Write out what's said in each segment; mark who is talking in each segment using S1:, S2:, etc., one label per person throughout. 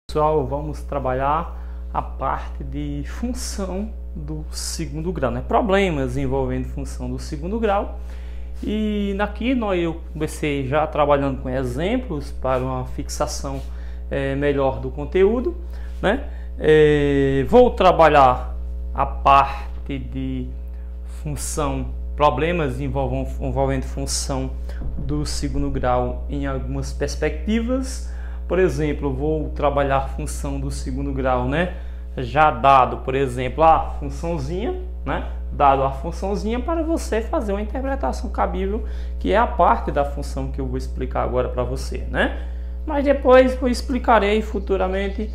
S1: Pessoal, vamos trabalhar a parte de função do segundo grau, né? Problemas envolvendo função do segundo grau. E aqui eu comecei já trabalhando com exemplos para uma fixação melhor do conteúdo, né? Vou trabalhar a parte de função, problemas envolvendo função do segundo grau em algumas perspectivas. Por exemplo, vou trabalhar a função do segundo grau, né? Já dado, por exemplo, a funçãozinha, né? Dado a funçãozinha para você fazer uma interpretação cabível, que é a parte da função que eu vou explicar agora para você, né? Mas depois eu explicarei futuramente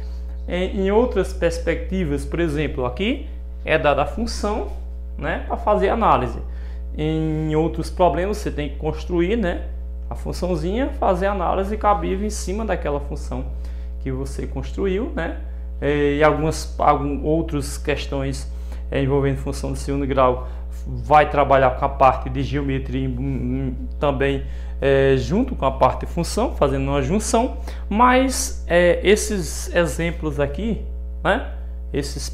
S1: em outras perspectivas. Por exemplo, aqui é dada a função, né? Para fazer análise. Em outros problemas você tem que construir, né? A funçãozinha, fazer análise cabível em cima daquela função que você construiu, né? E algumas outras questões envolvendo função de segundo grau vai trabalhar com a parte de geometria também junto com a parte de função, fazendo uma junção. Mas esses exemplos aqui, né? Esses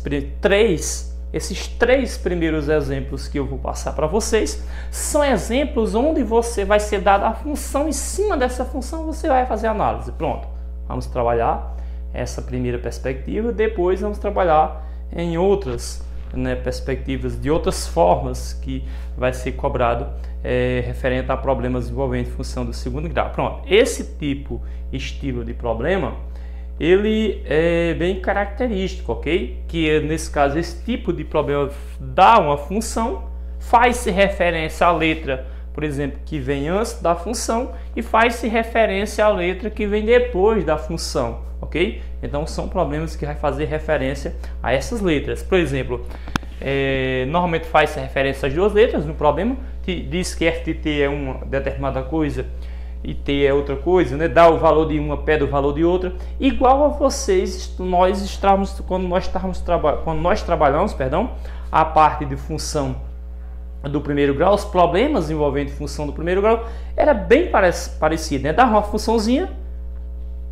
S1: três primeiros exemplos que eu vou passar para vocês são exemplos onde você vai ser dada a função, em cima dessa função você vai fazer análise. Pronto, vamos trabalhar essa primeira perspectiva, depois vamos trabalhar em outras, né, perspectivas de outras formas que vai ser cobrado referente a problemas envolvendo função do segundo grau. Pronto, esse estilo de problema ele é bem característico, ok? Que nesse caso, esse tipo de problema dá uma função, faz-se referência à letra, por exemplo, que vem antes da função e faz-se referência à letra que vem depois da função, ok? Então são problemas que vai fazer referência a essas letras. Por exemplo, normalmente faz-se referência às duas letras no problema, que diz que f de t é uma determinada coisa e t é outra coisa, né? Dá o valor de uma, pede o valor de outra, igual a vocês, quando nós trabalhamos, a parte de função do primeiro grau, os problemas envolvendo função do primeiro grau era bem parecido, né? Dava uma funçãozinha,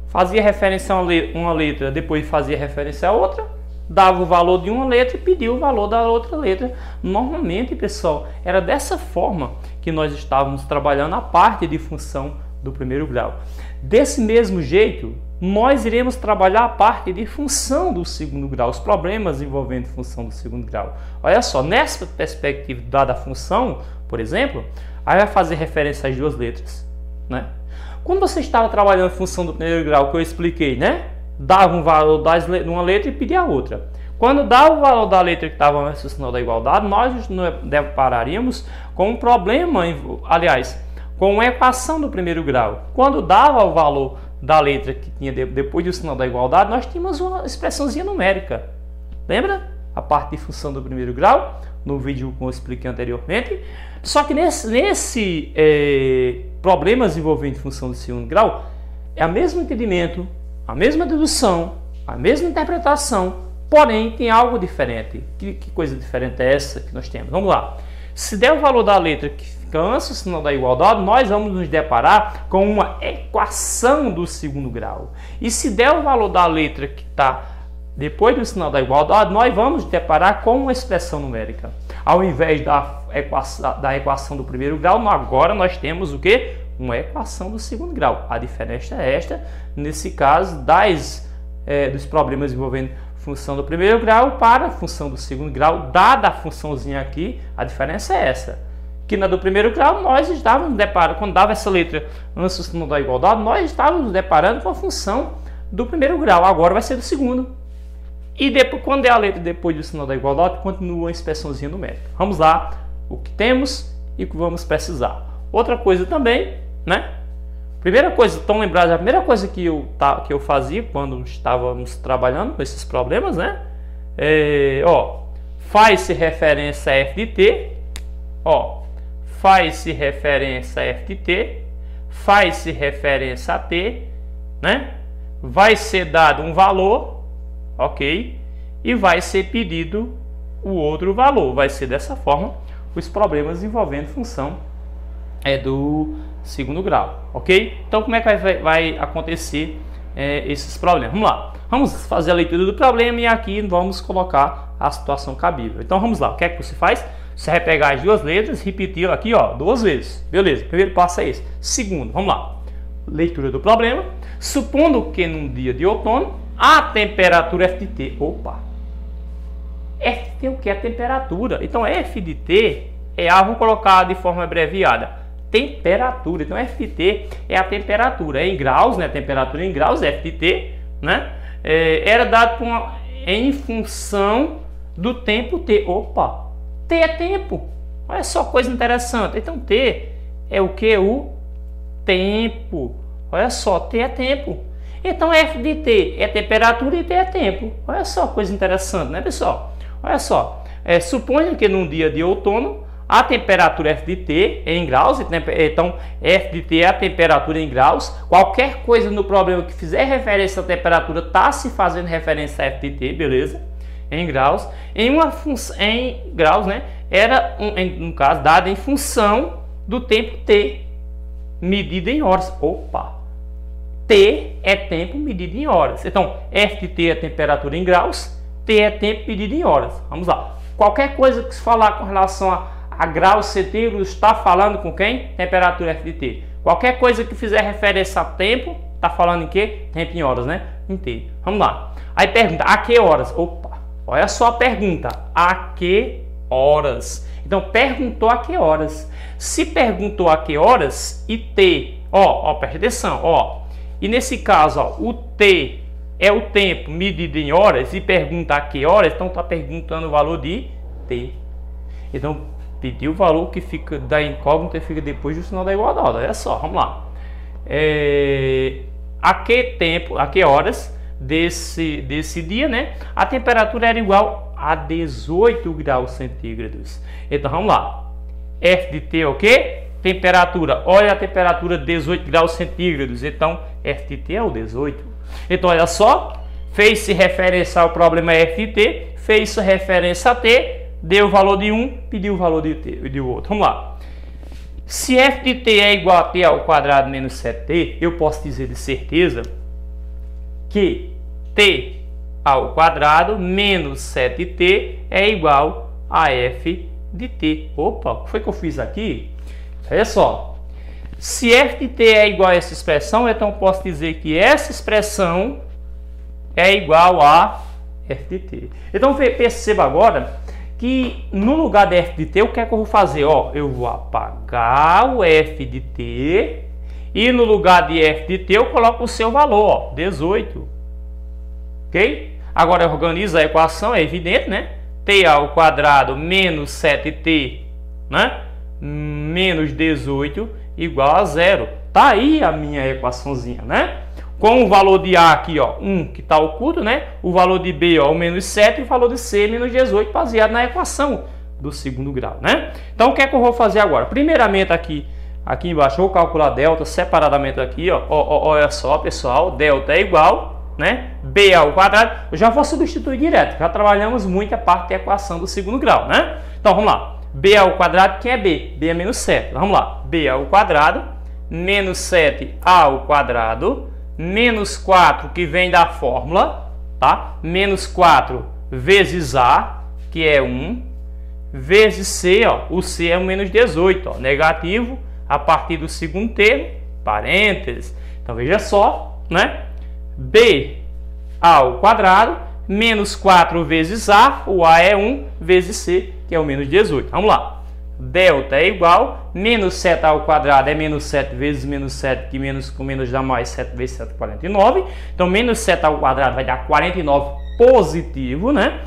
S1: fazia referência a uma letra, depois fazia referência a outra, dava o valor de uma letra e pedia o valor da outra letra. Normalmente, pessoal, era dessa forma que nós estávamos trabalhando a parte de função do primeiro grau. Desse mesmo jeito, nós iremos trabalhar a parte de função do segundo grau, os problemas envolvendo função do segundo grau. Olha só, nessa perspectiva dada a função, por exemplo, aí vai fazer referência às duas letras, né? Quando você estava trabalhando a função do primeiro grau, que eu expliquei, né? Dava um valor de uma letra e pedia a outra. Quando dava o valor da letra que estava antes do sinal da igualdade, nós nos depararíamos com um problema, aliás, com uma equação do primeiro grau. Quando dava o valor da letra que tinha depois do sinal da igualdade, nós tínhamos uma expressãozinha numérica. Lembra? A parte de função do primeiro grau, no vídeo que eu expliquei anteriormente. Só que nesse problemas envolvendo função do segundo grau, é o mesmo entendimento, a mesma dedução, a mesma interpretação, porém tem algo diferente. Que coisa diferente é essa que nós temos? Vamos lá. Se der o valor da letra que fica antes do sinal da igualdade, nós vamos nos deparar com uma equação do segundo grau. E se der o valor da letra que está depois do sinal da igualdade, nós vamos nos deparar com uma expressão numérica. Ao invés da equação do primeiro grau, agora nós temos o quê? Uma equação do segundo grau. A diferença é esta, nesse caso, dos problemas envolvendo função do primeiro grau para a função do segundo grau, dada a funçãozinha aqui, a diferença é essa. Que na do primeiro grau, nós estávamos nos deparando, quando dava essa letra antes do sinal da igualdade, nós estávamos nos deparando com a função do primeiro grau, agora vai ser do segundo. E depois, quando é a letra depois do sinal da igualdade, continua a expressãozinha numérica. Vamos lá, o que temos e o que vamos precisar. Outra coisa também, né? Primeira coisa, estão lembrados, a primeira coisa que eu fazia quando estávamos trabalhando com esses problemas, né? Faz-se referência a f de t, faz-se referência a f de t, faz-se referência a t, né? Vai ser dado um valor, ok? E vai ser pedido o outro valor. Vai ser dessa forma os problemas envolvendo função do segundo grau, ok? Então como é que vai acontecer esses problemas. Vamos lá, vamos fazer a leitura do problema e aqui vamos colocar a situação cabível. Então vamos lá, o que é que você faz? Você vai pegar as duas letras, repetir aqui, ó, 2 vezes. Beleza, primeiro passo é esse. Segundo, vamos lá. Leitura do problema. Supondo que num dia de outono, a temperatura F de T. Opa! F de T o que é temperatura? Então F de T é A, vamos colocar de forma abreviada. Temperatura. Então F de T é a temperatura. É em graus, né? Temperatura em graus, F de T, né? Era dado em função do tempo T. Opa! T é tempo. Olha só, coisa interessante. Então T é o que? O tempo. Olha só, T é tempo. Então F de T é temperatura e T é tempo. Olha só, coisa interessante, né, pessoal? Olha só, suponha que num dia de outono a temperatura F de T é em graus, então F de T é a temperatura em graus. Qualquer coisa no problema que fizer referência à temperatura está se fazendo referência a F de T, beleza? Em graus, em graus, né? Era no caso dado em função do tempo T, medido em horas. Opa! T é tempo medido em horas. Então F de T é temperatura em graus, T é tempo medido em horas. Vamos lá. Qualquer coisa que se falar com relação a graus centígrados está falando com quem? Temperatura F de T. Qualquer coisa que fizer referência a tempo está falando em quê? Tempo em horas, né? Em T. Vamos lá. Aí pergunta, a que horas? Opa! Olha só a pergunta, a que horas? Então, perguntou a que horas. Se perguntou a que horas e T, preste atenção, e nesse caso, o T é o tempo medido em horas e pergunta a que horas, então está perguntando o valor de T. Então, pediu o valor que fica da incógnita e fica depois do sinal da igualdade. Olha só, vamos lá. A que tempo, a que horas desse dia, né? A temperatura era igual a 18 graus centígrados. Então vamos lá. F de T é o que? Temperatura. Olha a temperatura, 18 graus centígrados. Então F de T é o 18. Então olha só, fez-se referência ao problema F de T, fez-se referência a T, deu o valor de um, pediu o valor de T e de outro. Vamos lá. Se F de T é igual a T ao quadrado menos 7T, eu posso dizer de certeza que T ao quadrado menos 7T é igual a F de T. Opa, o que foi que eu fiz aqui? Olha só. Se F de T é igual a essa expressão, então posso dizer que essa expressão é igual a F de T. Então perceba agora que no lugar de F de T, o que é que eu vou fazer? Eu vou apagar o F de T e no lugar de F de T eu coloco o seu valor, 18. Ok? Agora eu organizo a equação, é evidente, né? T ao quadrado menos 7T, né? Menos 18 igual a 0. Tá aí a minha equaçãozinha, né? Com o valor de A aqui, 1 que está oculto, né? O valor de B, o menos 7 e o valor de C, menos 18, baseado na equação do segundo grau, né? Então o que é que eu vou fazer agora? Primeiramente aqui embaixo eu vou calcular delta separadamente aqui, olha só, pessoal, delta é igual, né? B ao quadrado, eu já vou substituir direto, já trabalhamos muito a parte da equação do segundo grau, né? Então vamos lá, B ao quadrado, quem é B? B é menos 7, vamos lá, B ao quadrado, menos 7 ao quadrado, menos 4 que vem da fórmula, tá? Menos 4 vezes A, que é 1, vezes C, o C é um menos 18, negativo, a partir do segundo termo, parênteses. Então veja só, né? B ao quadrado, menos 4 vezes A, o A é 1, vezes C, que é o menos 18. Vamos lá. Delta é igual, menos 7 ao quadrado é menos 7 vezes menos 7, que menos com menos dá mais, 7 vezes 7, 49. Então, menos 7 ao quadrado vai dar 49 positivo, né?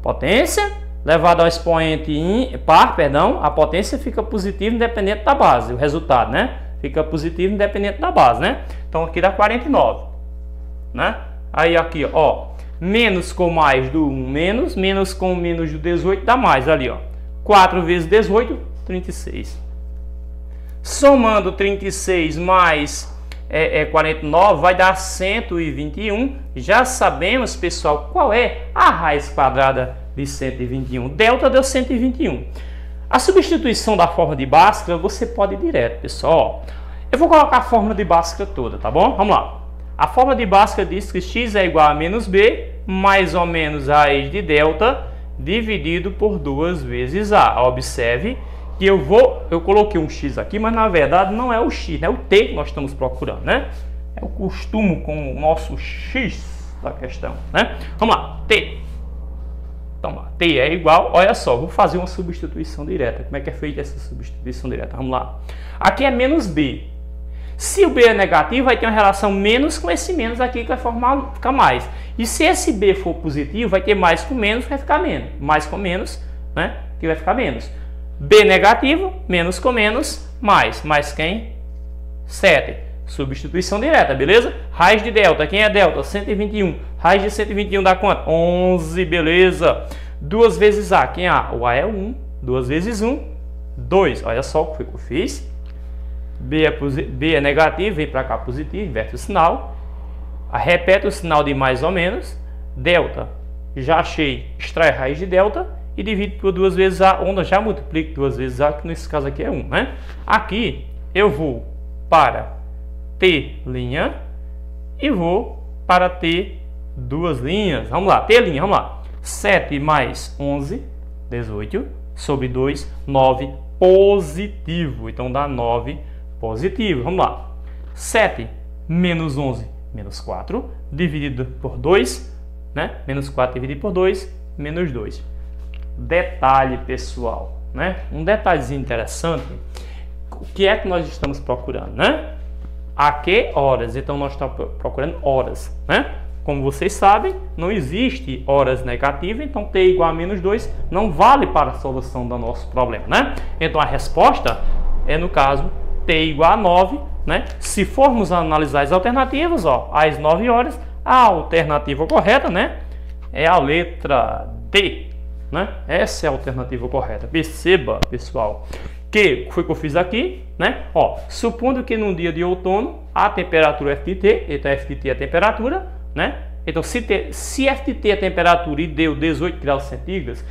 S1: Potência, levado ao expoente par, a potência fica positiva independente da base, o resultado, né? Fica positivo independente da base, né? Então, aqui dá 49, né? Aí, aqui, menos com mais do 1, menos com menos do 18 dá mais, ali, 4 vezes 18, 36. Somando 36 mais 49 vai dar 121. Já sabemos, pessoal, qual é a raiz quadrada de 121. Delta deu 121. A substituição da fórmula de Bhaskara você pode ir direto, pessoal. Eu vou colocar a fórmula de Bhaskara toda, tá bom? Vamos lá. A fórmula de Bhaskara diz que x é igual a menos b, mais ou menos raiz de delta, dividido por 2 vezes a. Observe que eu coloquei um x aqui, mas na verdade não é o x, é o t que nós estamos procurando, né? É o costume com o nosso x da questão, né? Vamos lá, t. Então, lá, t é igual, olha só, vou fazer uma substituição direta. Como é que é feita essa substituição direta? Vamos lá. Aqui é menos b. Se o b é negativo, vai ter uma relação menos com esse menos aqui, que vai ficar mais. E se esse b for positivo, vai ter mais com menos, vai ficar menos. Mais com menos, né? Que vai ficar menos. B negativo, menos com menos, mais. Mais quem? 7. Substituição direta, beleza? Raiz de delta, quem é delta? 121. Raiz de 121 dá quanto? 11, beleza. 2 vezes A, quem é A? O A é 1. 2 vezes 1, 2. Olha só o que foi que eu fiz. B é negativo, vem para cá positivo, inverte o sinal. Repete o sinal de mais ou menos. Delta, já achei, extrai a raiz de delta e divide por 2 vezes A, onde eu já multiplico 2 vezes A, que nesse caso aqui é 1, né? Aqui eu vou para T' e vou para T duas linhas. Vamos lá, T', vamos lá. 7 mais 11, 18, sobre 2, 9, positivo. Então dá 9 positivo. Vamos lá. 7 menos 11, menos 4, dividido por 2, né? Menos 4 dividido por 2, menos 2. Detalhe, pessoal, né? Um detalhezinho interessante. O que é que nós estamos procurando, né? A que horas? Então nós estamos procurando horas, né? Como vocês sabem, não existe horas negativas, então t igual a menos 2 não vale para a solução do nosso problema, né? Então a resposta é, no caso, t igual a 9, né? Se formos analisar as alternativas, ó, às 9 horas, a alternativa correta, né, é a letra D, né? Essa é a alternativa correta. Perceba, pessoal, que foi que eu fiz aqui, né? Ó, supondo que num dia de outono a temperatura é F de T, então F de T é a temperatura, né? Então se F de T é a temperatura e deu 18 graus centígrados,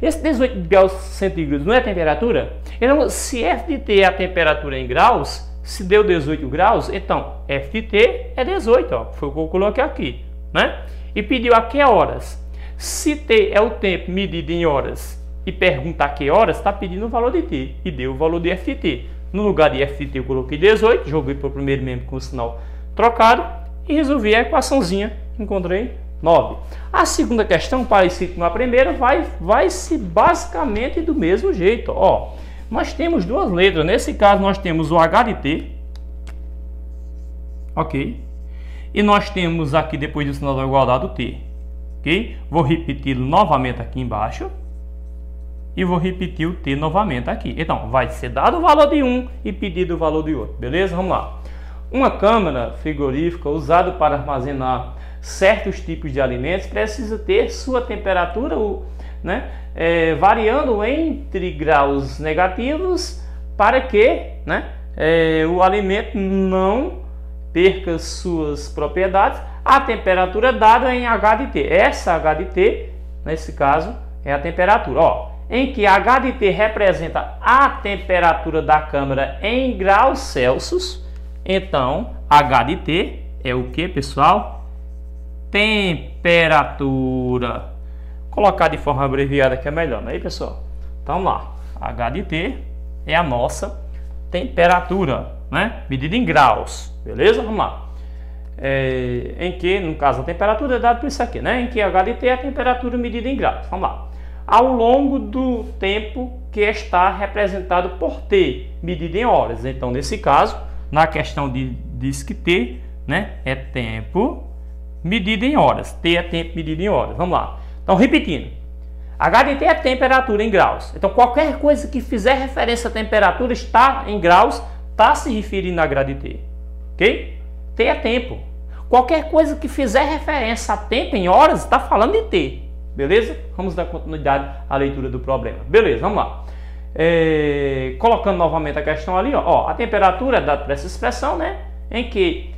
S1: esse 18 graus centígrados não é a temperatura? Então se F de T é a temperatura em graus, se deu 18 graus, então F de T é 18, ó, foi o que eu coloquei aqui, né? E pediu a que horas? Se T é o tempo medido em horas e perguntar que horas, está pedindo o valor de T e deu o valor de F de T. No lugar de F de T eu coloquei 18, joguei para o primeiro membro com o sinal trocado e resolvi a equaçãozinha, encontrei 9. A segunda questão, parecida com a primeira, vai se basicamente do mesmo jeito. Ó, nós temos duas letras, nesse caso nós temos o H de T, ok? E nós temos aqui, depois do sinal da igualdade, o T, ok? Vou repetir novamente aqui embaixo e vou repetir o T novamente aqui. Então, vai ser dado o valor de um e pedido o valor de outro, beleza? Vamos lá. Uma câmara frigorífica usada para armazenar certos tipos de alimentos precisa ter sua temperatura, né, variando entre graus negativos para que, né, o alimento não perca suas propriedades. A temperatura dada em H de T. Essa H de T, nesse caso, é a temperatura. Ó, em que H de T representa a temperatura da câmara em graus Celsius. Então, H de T é o que, pessoal? Temperatura. Colocar de forma abreviada que é melhor, não é, pessoal? Então, vamos lá. H de T é a nossa temperatura, né? Medida em graus, beleza? Vamos lá. Em que, no caso, a temperatura é dada por isso aqui, né? Em que H de T é a temperatura medida em graus. Vamos lá. Ao longo do tempo que está representado por T, medida em horas. Então, nesse caso, na questão diz que T, né, é tempo medido em horas. T é tempo medido em horas. Vamos lá. Então, repetindo. H de T é temperatura em graus. Então, qualquer coisa que fizer referência à temperatura está em graus, está se referindo a H de T. Ok? T é tempo. Qualquer coisa que fizer referência a tempo em horas, está falando de T. Beleza? Vamos dar continuidade à leitura do problema. Beleza, vamos lá. Colocando novamente a questão ali, ó, a temperatura é dada por essa expressão, né? Em que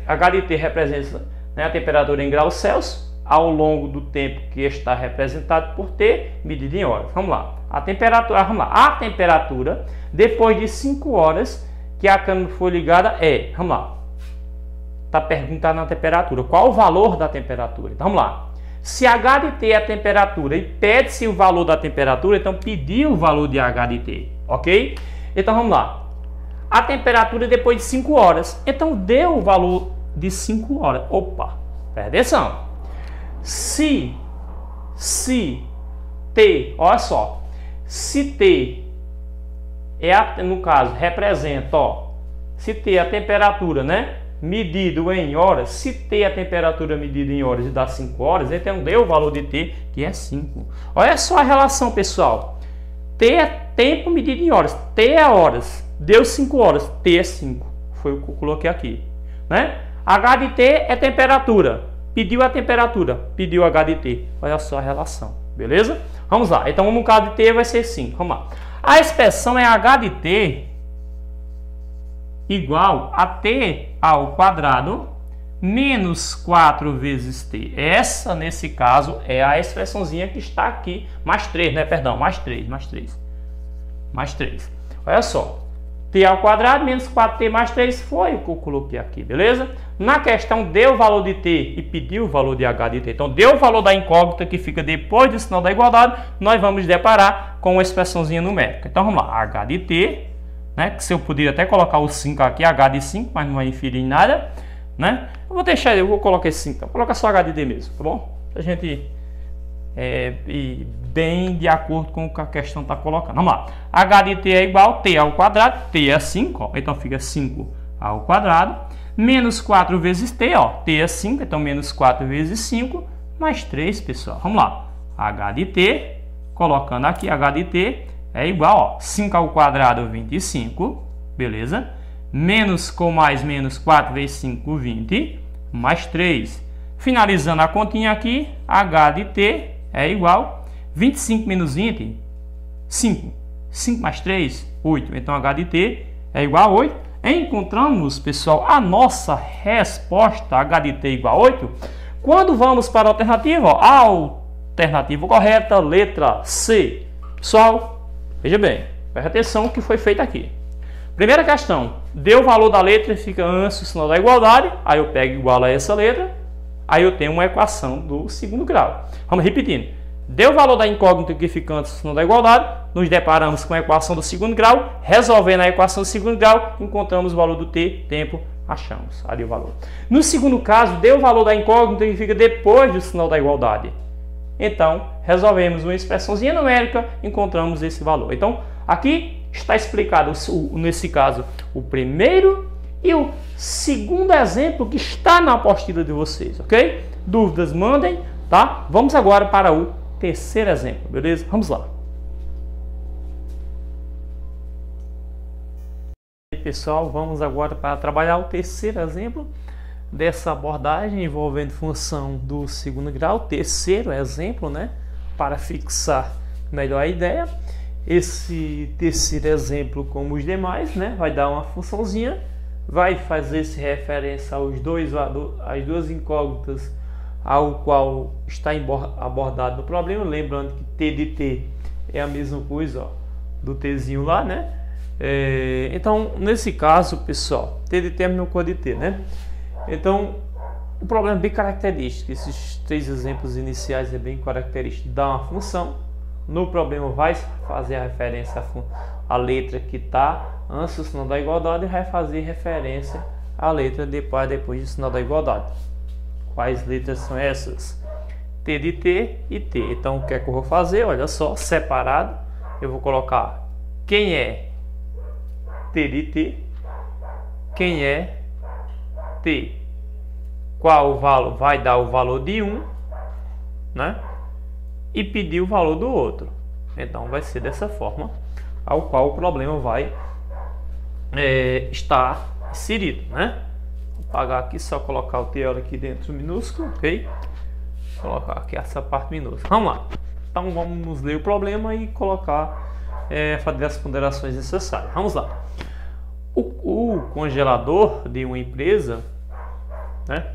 S1: H de T representa, né, a temperatura em graus Celsius ao longo do tempo que está representado por T, medida em horas. Vamos lá. A temperatura depois de 5 horas que a câmera foi ligada é, vamos lá, está perguntando a temperatura. Qual o valor da temperatura? Então vamos lá. Se H de T é a temperatura e pede-se o valor da temperatura, então pedir o valor de H de T, ok? Então vamos lá. A temperatura depois de 5 horas. Então deu o valor de 5 horas. Opa, presta atenção. Se T, olha só, se T no caso, representa, ó, se T é a temperatura, né, medido em horas, se T é a temperatura medida em horas e dá 5 horas, então deu o valor de T, que é 5. Olha só a relação, pessoal. T é tempo medido em horas, T é horas, deu 5 horas, T é 5. Foi o que eu coloquei aqui, né? H de T é temperatura, pediu a temperatura, pediu H de T. Olha só a relação, beleza? Vamos lá, então no caso de T vai ser 5, vamos lá. A expressão é H de T igual a T ao quadrado menos 4 vezes T. Essa, nesse caso, é a expressãozinha que está aqui. Mais 3, né? Perdão, mais 3. Olha só. T ao quadrado menos 4T mais 3 foi o que eu coloquei aqui, beleza? Na questão, deu o valor de T e pediu o valor de H de T. Então, deu o valor da incógnita que fica depois do sinal da igualdade. Nós vamos deparar com uma expressãozinha numérica. Então, vamos lá. H de T, né? Que se eu poderia até colocar o 5 aqui, H de 5, mas não vai inferir em nada, né? Eu vou colocar esse 5, então. Vou colocar só H de D mesmo, tá bom? A gente ir bem de acordo com o que a questão está colocando. Vamos lá. H de T é igual a T ao quadrado. T é 5, ó, então fica 5 ao quadrado. Menos 4 vezes T, ó. T é 5, então menos 4 vezes 5, mais 3, pessoal. Vamos lá. H de T, colocando aqui, H de T é igual, ó, 5 ao quadrado, 25, beleza? Menos com mais menos 4 vezes 5, 20, mais 3. Finalizando a continha aqui, H de T é igual 25 menos 20, 5. 5 mais 3, 8. Então, H de T é igual a 8. Encontramos, pessoal, a nossa resposta, H de T igual a 8. Quando vamos para a alternativa, ó, a alternativa correta, letra C. Pessoal, veja bem, preste atenção no que foi feito aqui. Primeira questão, deu o valor da letra e fica antes o sinal da igualdade. Aí eu pego igual a essa letra. Aí eu tenho uma equação do segundo grau. Vamos repetindo. Deu o valor da incógnita que fica antes do sinal da igualdade. Nos deparamos com a equação do segundo grau. Resolvendo a equação do segundo grau, encontramos o valor do T, tempo, achamos ali o valor. No segundo caso, deu o valor da incógnita que fica depois do sinal da igualdade. Então, resolvemos uma expressãozinha numérica, encontramos esse valor. Então, aqui está explicado, nesse caso, o primeiro e o segundo exemplo que está na apostila de vocês, ok? Dúvidas, mandem, tá? Vamos agora para o terceiro exemplo, beleza? Vamos lá. Pessoal, vamos agora para trabalhar o terceiro exemplo dessa abordagem envolvendo função do segundo grau. Terceiro exemplo, né? Para fixar melhor a ideia. Esse terceiro exemplo, como os demais, né? Vai dar uma funçãozinha, vai fazer-se referência às duas incógnitas ao qual está abordado no problema. Lembrando que T de T é a mesma coisa, ó, do Tzinho lá, né? Então, nesse caso, pessoal, T de T é a mesma coisa de T, né? Então, o problema é bem característico. Esses três exemplos iniciais é bem característico. Dá uma função. No problema vai fazer a referência à letra que está antes do sinal da igualdade e vai fazer referência à letra depois do sinal da igualdade. Quais letras são essas? T de T e T. Então, o que é que eu vou fazer? Olha só, separado. Eu vou colocar quem é T de T, quem é T, qual o valor vai dar o valor de um, né? E pedir o valor do outro. Então vai ser dessa forma ao qual o problema vai estar inserido, né? Vou apagar aqui, só colocar o TL aqui dentro minúsculo, ok? Vou colocar aqui essa parte minúscula. Vamos lá. Então vamos ler o problema e colocar, fazer as ponderações necessárias. Vamos lá. O congelador de uma empresa, né?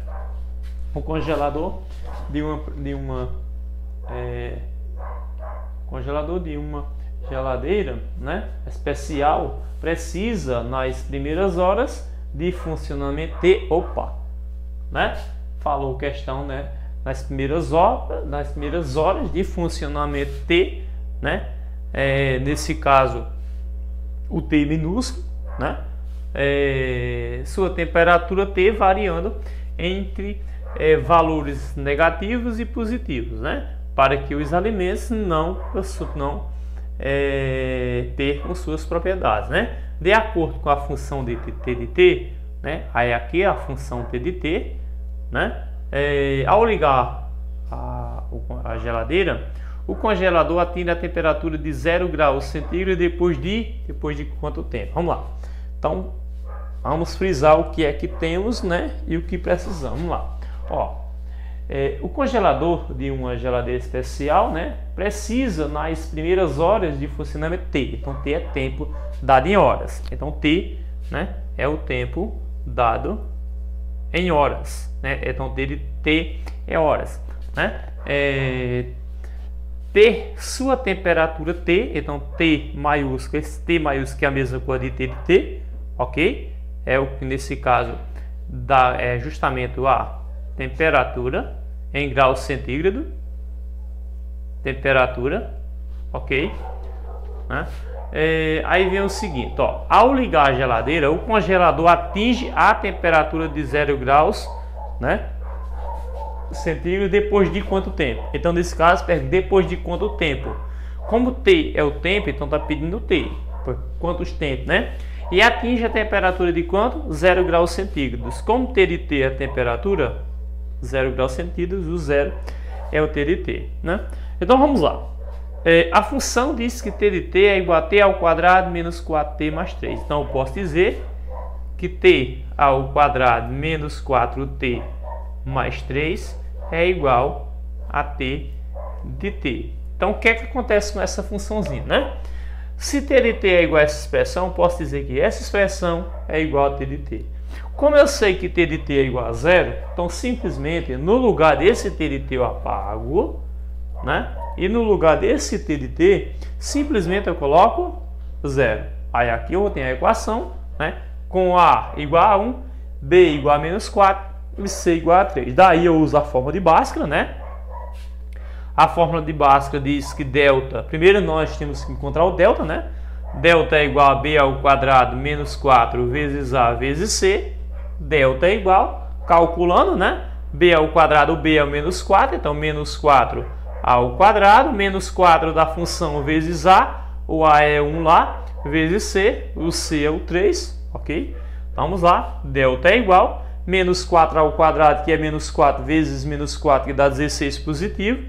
S1: O congelador de uma geladeira, né, especial, precisa nas primeiras horas de funcionamento né? Falou questão, né? Nas primeiras horas de funcionamento T, né? Nesse caso, o T minúsculo, né? Sua temperatura T variando entre valores negativos e positivos, né? Para que os alimentos não percam suas propriedades, né? De acordo com a função de T de T, né? Aí aqui a função T de T, né? Ao ligar a geladeira, o congelador atinge a temperatura de 0 graus centígrados depois de quanto tempo? Vamos lá. Então, vamos frisar o que é que temos, né? E o que precisamos. Vamos lá. Ó, o congelador de uma geladeira especial, né? Precisa nas primeiras horas de funcionamento T. Então, T é tempo dado em horas. Então, T, né? É o tempo dado em horas, né? Então T é horas, né? T, sua temperatura T, então T maiúsculo, esse T maiúsculo é a mesma coisa de T de T, ok? É o que nesse caso dá justamente a temperatura em graus centígrados, temperatura, ok? Né? Aí vem o seguinte, ó, ao ligar a geladeira, o congelador atinge a temperatura de 0 graus, né, centígrados depois de quanto tempo? Então, nesse caso, depois de quanto tempo? Como T é o tempo, então está pedindo T, por quantos tempos, né? E atinge a temperatura de quanto? 0 graus centígrados. Como T de T é a temperatura, 0 graus centígrados, o 0 é o T de T, né? Então, vamos lá. A função diz que T de T é igual a T ao quadrado menos 4T mais 3. Então, eu posso dizer que T ao quadrado menos 4T mais 3 é igual a T de T. Então, o que é que acontece com essa funçãozinha, né? Se T de T é igual a essa expressão, eu posso dizer que essa expressão é igual a T de T. Como eu sei que T de T é igual a 0, então, simplesmente, no lugar desse T de T eu apago, né? E no lugar desse T de T, simplesmente eu coloco 0. Aí aqui eu tenho a equação, né? Com A igual a 1, B igual a menos 4 e C igual a 3. Daí eu uso a fórmula de Bhaskara, né? A fórmula de Bhaskara diz que delta, primeiro nós temos que encontrar o delta, né? Delta é igual a B ao quadrado menos 4 vezes A vezes C. Delta é igual, calculando, né? B ao quadrado, o B é o menos 4, então menos 4 ao quadrado, menos 4 da função vezes A, o A é 1 lá, vezes C, o C é o 3, ok? Vamos lá, delta é igual, menos 4 ao quadrado, que é menos 4 vezes menos 4, que dá 16 positivo,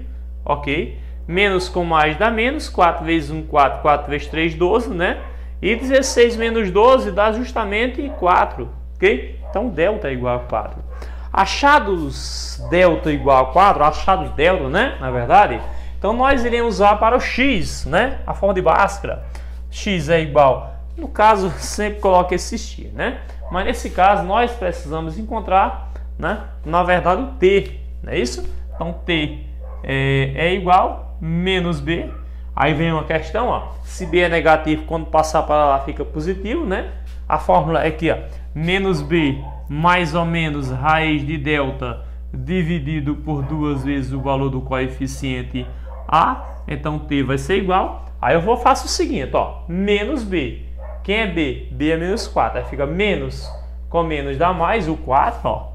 S1: ok? Menos com mais dá menos, 4 vezes 1, 4, 4 vezes 3, 12, né? E 16 menos 12 dá justamente 4, ok? Então, delta é igual a 4. Achados delta igual a 4, achados delta, né? Na verdade, então nós iremos usar para o x, né? A forma de Bhaskara. X é igual, no caso, sempre coloca esse x, né? Mas nesse caso, nós precisamos encontrar, né? Na verdade, o t, não é isso? Então, t é igual menos b. Aí vem uma questão, ó. Se b é negativo, quando passar para lá fica positivo, né? A fórmula é aqui, ó. Menos b mais ou menos raiz de delta dividido por 2 vezes o valor do coeficiente A. Então, t vai ser igual. Aí eu faço o seguinte, ó. Menos b. Quem é b? B é menos 4. Aí fica menos com menos dá mais o 4, ó.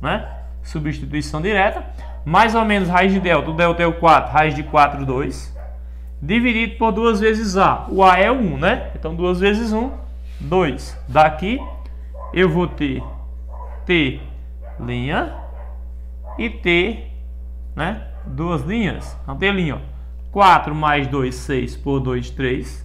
S1: Né? Substituição direta. Mais ou menos raiz de delta. O delta é o 4. Raiz de 4, 2. Dividido por 2 vezes A. O A é 1, né? Então, 2 vezes 1, 2. Daqui eu vou ter T linha e T, né? 2 linhas. Então, tem linha, ó. 4 mais 2, 6 por 2, 3.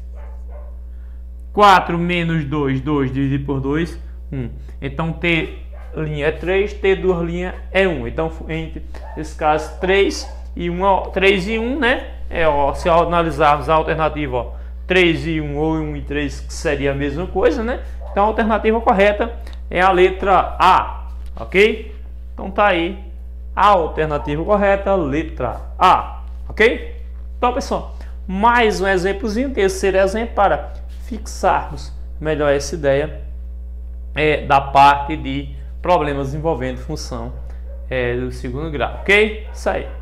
S1: 4 menos 2, 2 dividido por 2, 1. Então, T linha é 3, T 2 linha é 1. Então, entre esse caso, 3 e 1, né? Ó, se analisarmos a alternativa, ó, 3 e 1 ou 1 e 3, que seria a mesma coisa, né? Então, a alternativa correta é a letra A, ok? Então, tá aí a alternativa correta, letra A, ok? Então, pessoal, mais um exemplozinho, terceiro exemplo para fixarmos melhor essa ideia da parte de problemas envolvendo função do segundo grau, ok? Isso aí.